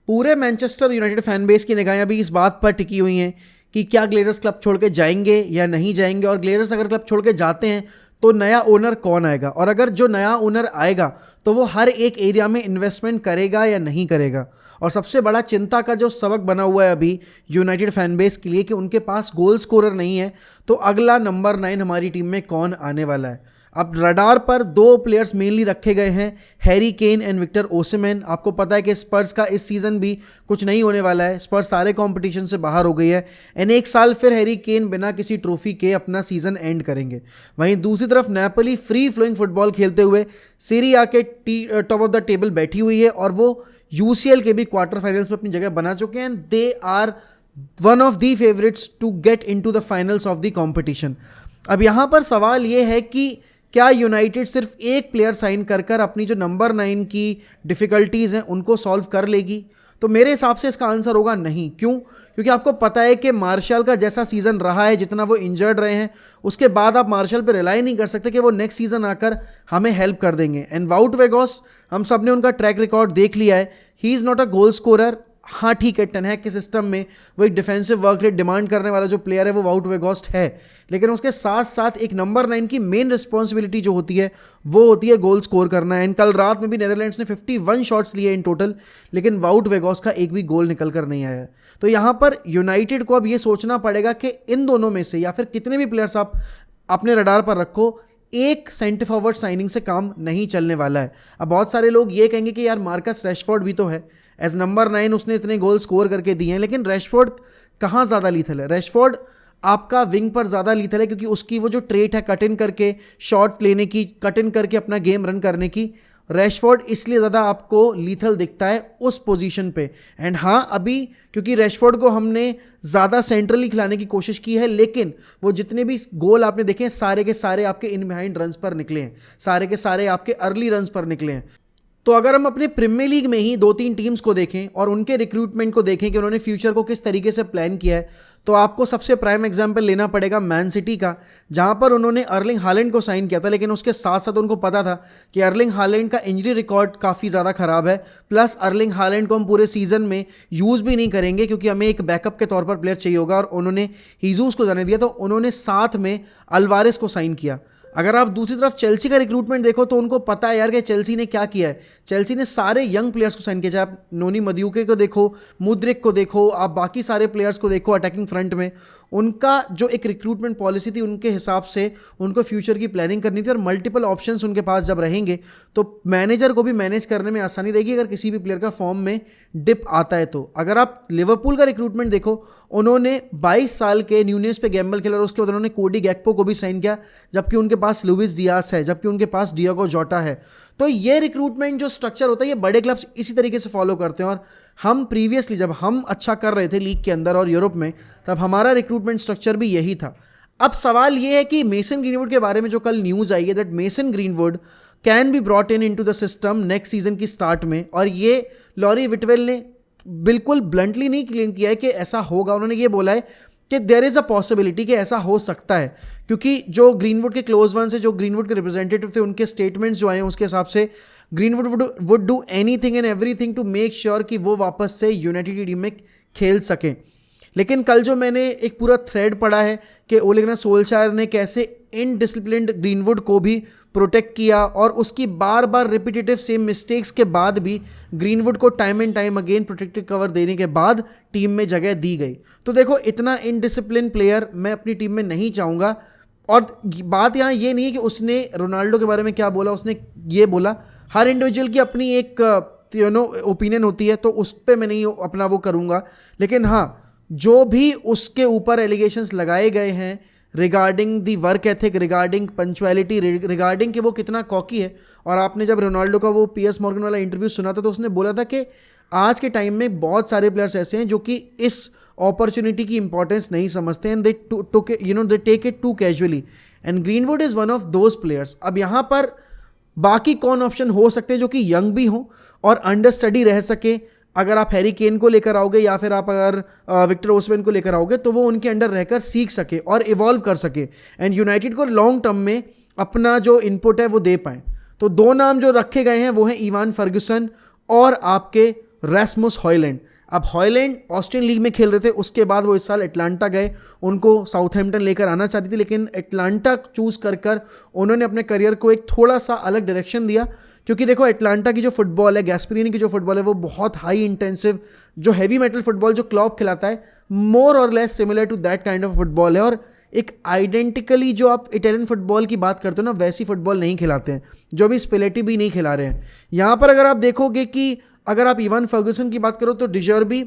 पूरे Manchester United fan base की निगाहें अभी इस बात पर टिकी हुई हैं कि क्या ग्लेजर्स क्लब छोड़ के जाएंगे या नहीं जाएंगे, और ग्लेजर्स अगर क्लब छोड़ के जाते हैं तो नया ओनर कौन आएगा, और अगर जो नया ओनर आएगा तो वो हर एक एरिया में इन्वेस्टमेंट करेगा या नहीं करेगा। और सबसे बड़ा चिंता का जो सबक बना हुआ है अभी यूनाइटेड फैन बेस के लिए कि उनके पास गोल स्कोरर नहीं है, तो अगला नंबर 9 हमारी टीम में कौन आने वाला है। अब रडार पर दो प्लेयर्स मेनली रखे गए हैं, Harry Kane and Victor Osimhen. आपको पता है कि स्पर्स का इस सीज़न भी कुछ नहीं होने वाला है, स्पर्स सारे कंपटीशन से बाहर हो गई है, एंड एक साल फिर हैरी केन बिना किसी ट्रॉफी के अपना सीज़न एंड करेंगे। वहीं दूसरी तरफ नेपोली फ्री फ्लोइंग फुटबॉल खेलते हुए सीरी आ के टॉप ऑफ द टेबल बैठी हुई है, और वो यूसीएल के भी क्वार्टर फाइनल्स में अपनी जगह बना चुके हैं, and they are one of the favourites to get into the finals of the competition. अब यहाँ पर सवाल ये है कि क्या यूनाइटेड सिर्फ एक प्लेयर साइन कर कर अपनी जो नंबर 9 की डिफ़िकल्टीज़ हैं उनको सॉल्व कर लेगी? तो मेरे हिसाब से इसका आंसर होगा नहीं। क्यों? क्योंकि आपको पता है कि मार्शल का जैसा सीज़न रहा है, जितना वो इंजर्ड रहे हैं, उसके बाद आप मार्शल पर रिलाई नहीं कर सकते कि वो नेक्स्ट सीज़न आकर हमें हेल्प कर देंगे। एंड वाउट वेगोस, हम सब ने उनका ट्रैक रिकॉर्ड देख लिया है, he is not a goal scorer. हाँ ठीक है, टेन हैग के सिस्टम में वो एक डिफेंसिव वर्क रेट डिमांड करने वाला जो प्लेयर है वो वाउट वेगोस्ट है, लेकिन उसके साथ साथ एक नंबर 9 की मेन रिस्पॉन्सिबिलिटी जो होती है वो होती है गोल स्कोर करना। एंड कल रात में भी नेदरलैंड्स ने 51 शॉट्स लिए इन टोटल, लेकिन वाउट वेगोस्ट का एक भी गोल निकल कर नहीं आया। तो यहाँ पर यूनाइटेड को अब ये सोचना पड़ेगा कि इन दोनों में से या फिर कितने भी प्लेयर्स आप अपने रडार पर रखो, एक सेंटर फॉरवर्ड साइनिंग से काम नहीं चलने वाला है। अब बहुत सारे लोग ये कहेंगे कि यार मार्कस रैशफोर्ड भी तो है, एज नंबर 9 उसने इतने गोल स्कोर करके दिए हैं, लेकिन रैशफोर्ड कहाँ ज़्यादा लीथल है? रैशफोर्ड आपका विंग पर ज़्यादा लीथल है, क्योंकि उसकी वो जो ट्रेट है कट इन करके शॉट लेने की, कट इन करके अपना गेम रन करने की, रैशफोर्ड इसलिए ज़्यादा आपको लीथल दिखता है उस पोजीशन पे। एंड हाँ, अभी क्योंकि रैशफोर्ड को हमने ज़्यादा सेंट्रली खिलाने की कोशिश की है, लेकिन वो जितने भी गोल आपने देखे सारे के सारे आपके इन बिहाइंड रन्स पर निकले हैं, सारे के सारे आपके अर्ली रन्स पर निकले हैं। तो अगर हम अपने प्रीमियर लीग में ही 2-3 टीम्स को देखें और उनके रिक्रूटमेंट को देखें कि उन्होंने फ्यूचर को किस तरीके से प्लान किया है, तो आपको सबसे प्राइम एग्जांपल लेना पड़ेगा मैन सिटी का, जहां पर उन्होंने अर्लिंग हालैंड को साइन किया था, लेकिन उसके साथ साथ उनको पता था कि अर्लिंग हालैंड का इंजरी रिकॉर्ड काफ़ी ज़्यादा ख़राब है, प्लस अर्लिंग हालैंड को हम पूरे सीजन में यूज़ भी नहीं करेंगे क्योंकि हमें एक बैकअप के तौर पर प्लेयर चाहिए होगा, और उन्होंने हीजूस को जाने दिया, तो उन्होंने साथ में अल्वारेस को साइन किया। अगर आप दूसरी तरफ चेल्सी का रिक्रूटमेंट देखो तो उनको पता है यार कि चेल्सी ने क्या किया है। चेल्सी ने सारे यंग प्लेयर्स को साइन किया, चाहे आप नोनी मद्यूके को देखो, मुद्रिक को देखो, आप बाकी सारे प्लेयर्स को देखो अटैकिंग फ्रंट में, उनका जो एक रिक्रूटमेंट पॉलिसी थी उनके हिसाब से उनको फ्यूचर की प्लानिंग करनी थी, और मल्टीपल ऑप्शंस उनके पास जब रहेंगे तो मैनेजर को भी मैनेज करने में आसानी रहेगी अगर किसी भी प्लेयर का फॉर्म में डिप आता है। तो अगर आप लिवरपूल का रिक्रूटमेंट देखो, उन्होंने 22 साल के न्यूनेस पे गैम्बल खेला और उसके बाद उन्होंने कोडी गैक्पो को भी साइन किया, जबकि उनके पास लुइस डियास है, जबकि उनके पास डिएगो जोटा है। तो ये रिक्रूटमेंट जो स्ट्रक्चर होता है ये बड़े क्लब्स इसी तरीके से फॉलो करते हैं, और हम प्रीवियसली जब हम अच्छा कर रहे थे लीग के अंदर और यूरोप में, तब हमारा रिक्रूटमेंट स्ट्रक्चर भी यही था। अब सवाल ये है कि मेसन ग्रीनवुड के बारे में जो कल न्यूज़ आई है that Mason Greenwood can be brought in to the system next season की स्टार्ट में, और ये लॉरी विटवेल ने बिल्कुल ब्लंटली नहीं क्लेम किया है कि ऐसा होगा। उन्होंने ये बोला है कि देयर इज़ अ पॉसिबिलिटी कि ऐसा हो सकता है, क्योंकि जो ग्रीनवुड के क्लोज वन से जो ग्रीनवुड के रिप्रेजेंटेटिव थे उनके स्टेटमेंट्स जो आए हैं उसके हिसाब से Greenwood would do anything and everything to make sure कि वो वापस से यूनाइटेड की टीम में खेल सकें। लेकिन कल जो मैंने एक पूरा थ्रेड पढ़ा है कि ओले गुनार सोल्शायर ने कैसे इनडिसिप्लिन्ड ग्रीनवुड को भी प्रोटेक्ट किया, और उसकी बार बार रिपीटेटिव सेम मिस्टेक्स के बाद भी ग्रीनवुड को time and time again protective cover देने के बाद टीम में जगह दी गई। तो देखो, इतना इनडिसिप्लिन प्लेयर मैं अपनी टीम में नहीं चाहूँगा। और बात यहाँ ये नहीं है कि उसने रोनाल्डो के बारे में क्या बोला, उसने ये बोला, हर इंडिविजुअल की अपनी एक ओपिनियन होती है, तो उस पर मैं नहीं अपना वो करूँगा। लेकिन हाँ, जो भी उसके ऊपर एलिगेशंस लगाए गए हैं regarding the work ethic, regarding punctuality, regarding कि वो कितना कॉकी है, और आपने जब रोनाल्डो का वो पीएस मॉर्गन वाला इंटरव्यू सुना था तो उसने बोला था कि आज के टाइम में बहुत सारे प्लेयर्स ऐसे हैं जो कि इस अपॉर्चुनिटी की इंपॉर्टेंस नहीं समझते हैं, they take it too casually, and Greenwood is one of those players. अब यहाँ पर बाकी कौन ऑप्शन हो सकते हैं जो कि यंग भी हों और अंडर स्टडी रह सके? अगर आप हैरी केन को लेकर आओगे या फिर आप अगर विक्टर ओसिमेन को लेकर आओगे तो वो उनके अंडर रहकर सीख सके और इवॉल्व कर सके, एंड यूनाइटेड को लॉन्ग टर्म में अपना जो इनपुट है वो दे पाएँ। तो दो नाम जो रखे गए हैं वो हैं इवान फर्ग्यूसन और आपके रैस्मुस हॉयलैंड। अब हॉयलैंड ऑस्ट्रियन लीग में खेल रहे थे, उसके बाद वो इस साल एटलांटा गए, उनको साउथहैम्पटन लेकर आना चाहती थी, लेकिन एटलांटा चूज़ कर उन्होंने अपने करियर को एक थोड़ा सा अलग डायरेक्शन दिया। क्योंकि देखो एटलांटा की जो फुटबॉल है, गैस्परिनी की जो फुटबॉल है, वो बहुत हाई इंटेंसिव, जो हैवी मेटल फुटबॉल जो क्लॉप खिलाता है, मोर और less similar to that kind of football है। और एक आइडेंटिकली जो आप इटालियन फुटबॉल की बात करते हो ना, वैसी फुटबॉल नहीं खिलाते हैं, जो अभी स्पेलेटी भी नहीं खिला रहे हैं। यहाँ पर अगर आप देखोगे कि अगर आप इवान फर्गुसन की बात करो तो डिजर्बी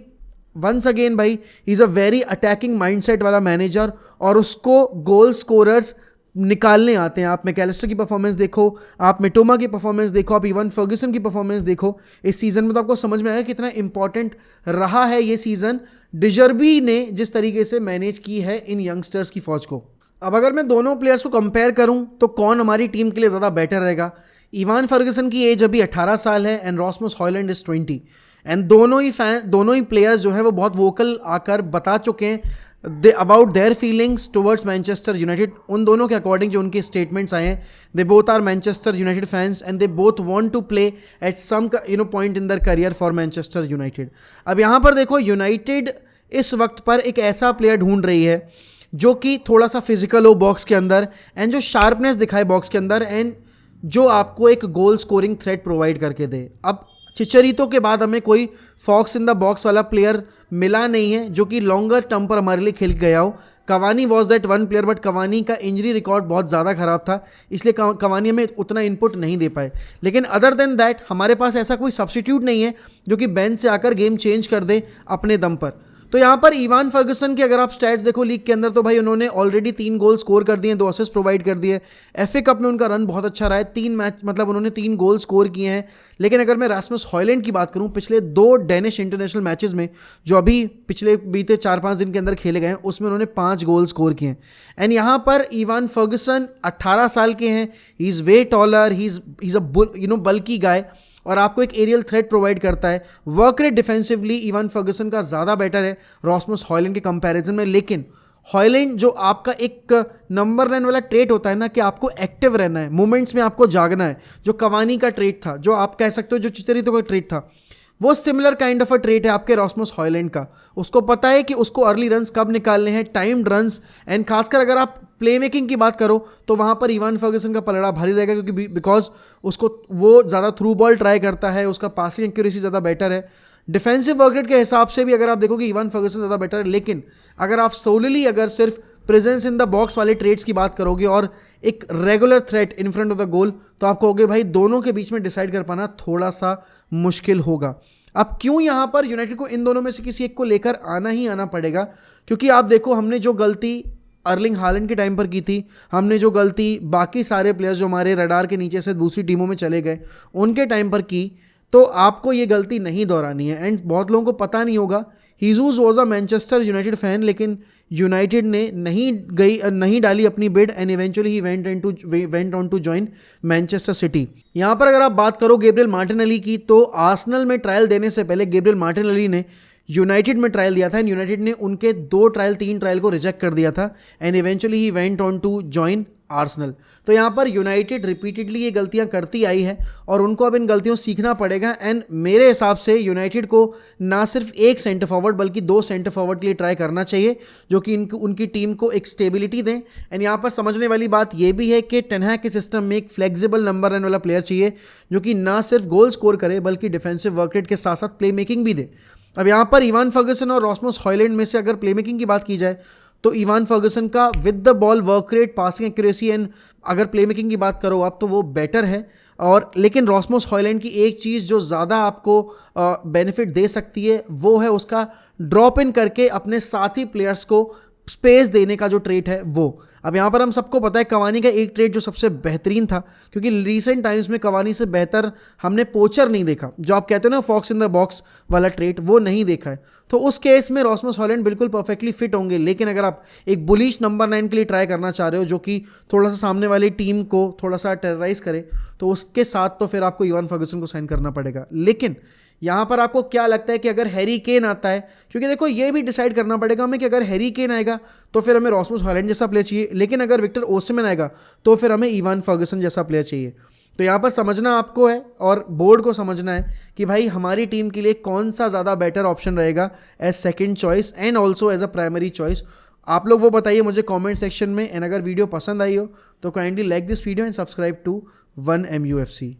वंस अगेन भाई is a very attacking mindset वाला मैनेजर, और उसको गोल स्कोरर्स निकालने आते हैं। आप मैकेलिस्टर की परफॉर्मेंस देखो, आप मिटोमा की परफॉर्मेंस देखो, आप इवान फर्गुसन की परफॉर्मेंस देखो, इस सीज़न में तो आपको समझ में आएगा कितना इंपॉर्टेंट रहा है ये सीज़न, डिजर्बी ने जिस तरीके से मैनेज की है इन यंगस्टर्स की फौज को। अब अगर मैं दोनों प्लेयर्स को कंपेयर करूं तो कौन हमारी टीम के लिए ज़्यादा बेटर रहेगा? इवान फर्गुसन की एज अभी 18 साल है एंड रॉसमस हॉयलैंड इज़ 20, एंड दोनों ही प्लेयर्स जो है वो बहुत वोकल आकर बता चुके हैं about their feelings towards Manchester United. उन दोनों के अकॉर्डिंग जो उनके स्टेटमेंट्स आए हैं, they both are Manchester United fans and they both want to play at some point in their career for Manchester United. अब यहाँ पर देखो, यूनाइटेड इस वक्त पर एक ऐसा प्लेयर ढूंढ रही है जो कि थोड़ा सा फिजिकल हो बॉक्स के अंदर, एंड जो शार्पनेस दिखाए बॉक्स के अंदर, एंड जो आपको एक गोल स्कोरिंग थ्रेट प्रोवाइड करके दे। अब चिचरितो के बाद हमें कोई फॉक्स इन द बॉक्स वाला प्लेयर मिला नहीं है जो कि लॉन्गर टर्म पर हमारे लिए खेल गया हो। Cavani was that one player, but Cavani का इंजरी रिकॉर्ड बहुत ज़्यादा खराब था, इसलिए कवानी हमें उतना इनपुट नहीं दे पाए। लेकिन अदर देन दैट हमारे पास ऐसा कोई सब्स्टिट्यूट नहीं है जो कि बेंच से आकर गेम चेंज कर दे अपने दम पर। तो यहाँ पर इवान फर्गुसन की अगर आप स्टैट्स देखो लीग के अंदर, तो भाई उन्होंने ऑलरेडी 3 गोल स्कोर कर दिए, 2 असिस्ट प्रोवाइड कर दिए। एफए कप में उनका रन बहुत अच्छा रहा है, 3 मैच मतलब उन्होंने 3 गोल स्कोर किए हैं। लेकिन अगर मैं रास्मस हॉयलैंड की बात करूँ, पिछले 2 डेनिश इंटरनेशनल मैचेस में जो अभी पिछले बीते 4-5 दिन के अंदर खेले गए हैं, उसमें उन्होंने 5 गोल स्कोर किए हैं। एंड यहाँ पर इवान फर्गुसन 18 साल के हैं, he is way taller, he is a bulky guy, और आपको एक एरियल थ्रेट प्रोवाइड करता है। Work rate defensively Evan Ferguson का ज़्यादा बेटर है रॉसमस हॉयलैंड के कंपैरिजन में। लेकिन हॉयलैंड जो आपका एक नंबर 9 वाला ट्रेट होता है ना, कि आपको एक्टिव रहना है, मोमेंट्स में आपको जागना है, जो कवानी का ट्रेट था, जो आप कह सकते हो जो चिचरितो का ट्रेट था, वो similar kind of a trait है आपके रॉसमस हॉयलैंड का। उसको पता है कि उसको अर्ली रन्स कब निकालने हैं, टाइम्ड रन्स, एंड खासकर अगर आप प्ले मेकिंग की बात करो तो वहाँ पर इवान फर्गुसन का पलड़ा भारी रहेगा, क्योंकि बिकॉज उसको वो ज़्यादा थ्रू बॉल ट्राई करता है, उसका पासिंग एक्यूरेसी ज़्यादा बेटर है। डिफेंसिव वर्क रेट के हिसाब से भी अगर आप देखोगे इवान फर्गुसन ज़्यादा बेटर है। लेकिन अगर आप सोलली अगर सिर्फ प्रेजेंस इन द बॉक्स वाले ट्रेड्स की बात करोगे और एक regular threat in front of the goal, तो आप कहोगे भाई दोनों के बीच में डिसाइड कर पाना थोड़ा सा मुश्किल होगा। अब क्यों यहाँ पर यूनाइटेड को इन दोनों में से किसी एक को लेकर आना ही आना पड़ेगा? क्योंकि आप देखो, हमने जो गलती अर्लिंग हालैंड के टाइम पर की थी, हमने जो गलती बाकी सारे प्लेयर्स जो हमारे रडार के नीचे से दूसरी टीमों में चले गए उनके टाइम पर की, तो आपको ये गलती नहीं दोहरानी है। एंड बहुत लोगों को पता नहीं होगा, Jesus was a Manchester United fan, लेकिन यूनाइटेड ने नहीं डाली अपनी bid, and eventually he went on to join Manchester City. यहाँ पर अगर आप बात करो गैब्रियल मार्टिनेली की, तो आर्सेनल में ट्रायल देने से पहले गैब्रियल मार्टिनेली ने यूनाइटेड में ट्रायल दिया था, एंड यूनाइटेड ने उनके 3 ट्रायल को रिजेक्ट कर दिया था, and eventually he went on to join Arsenal. तो यहाँ पर यूनाइटेड रिपीटेडली ये गलतियाँ करती आई है और उनको अब इन गलतियों से सीखना पड़ेगा। एंड मेरे हिसाब से यूनाइटेड को ना सिर्फ एक सेंटर फॉरवर्ड बल्कि 2 सेंटर फॉरवर्ड के लिए ट्राई करना चाहिए, जो कि उनकी टीम को एक स्टेबिलिटी दें। एंड यहाँ पर समझने वाली बात ये भी है कि टेन हैग के सिस्टम में एक फ्लेक्सिबल नंबर 9 वाला प्लेयर चाहिए, जो कि ना सिर्फ गोल स्कोर करे बल्कि डिफेंसिव वर्क रेट के साथ साथ प्ले मेकिंग भी दे। अब यहाँ पर इवान फर्गुसन और रॉसमस हॉयलैंड में से अगर प्ले मेकिंग की बात की जाए, तो इवान फर्गुसन का with the ball work rate, passing accuracy, and अगर प्ले मेकिंग की बात करो आप, तो वो बेटर है। और लेकिन रॉसमस हॉयलैंड की एक चीज़ जो ज़्यादा आपको बेनिफिट दे सकती है, वो है उसका ड्रॉप इन करके अपने साथी प्लेयर्स को स्पेस देने का जो ट्रेट है वो। अब यहाँ पर हम सबको पता है कवानी का एक ट्रेट जो सबसे बेहतरीन था, क्योंकि रीसेंट टाइम्स में कवानी से बेहतर हमने पोचर नहीं देखा, जो आप कहते हो ना फॉक्स इन द बॉक्स वाला ट्रेट, वो नहीं देखा है। तो उस केस में रॉसमस हॉयलैंड बिल्कुल परफेक्टली फिट होंगे। लेकिन अगर आप एक बुलिश नंबर 9 के लिए ट्राई करना चाह रहे हो, जो कि थोड़ा सा सामने वाली टीम को थोड़ा सा टेरराइज करे, तो उसके साथ तो फिर आपको इवान फर्गुसन को साइन करना पड़ेगा। लेकिन यहाँ पर आपको क्या लगता है कि अगर हैरी केन आता है, क्योंकि देखो ये भी डिसाइड करना पड़ेगा हमें कि अगर हैरी केन आएगा तो फिर हमें रॉसमस हॉयलैंड जैसा प्लेयर चाहिए, लेकिन अगर विक्टर ओसिमेन आएगा तो फिर हमें इवान फर्गुसन जैसा प्लेयर चाहिए। तो यहाँ पर समझना आपको है और बोर्ड को समझना है कि भाई हमारी टीम के लिए कौन सा ज़्यादा बेटर ऑप्शन रहेगा as second choice and also as a primary choice. आप लोग वो बताइए मुझे कमेंट सेक्शन में। एंड अगर वीडियो पसंद आई हो तो kindly like this video and subscribe to 1MUFC।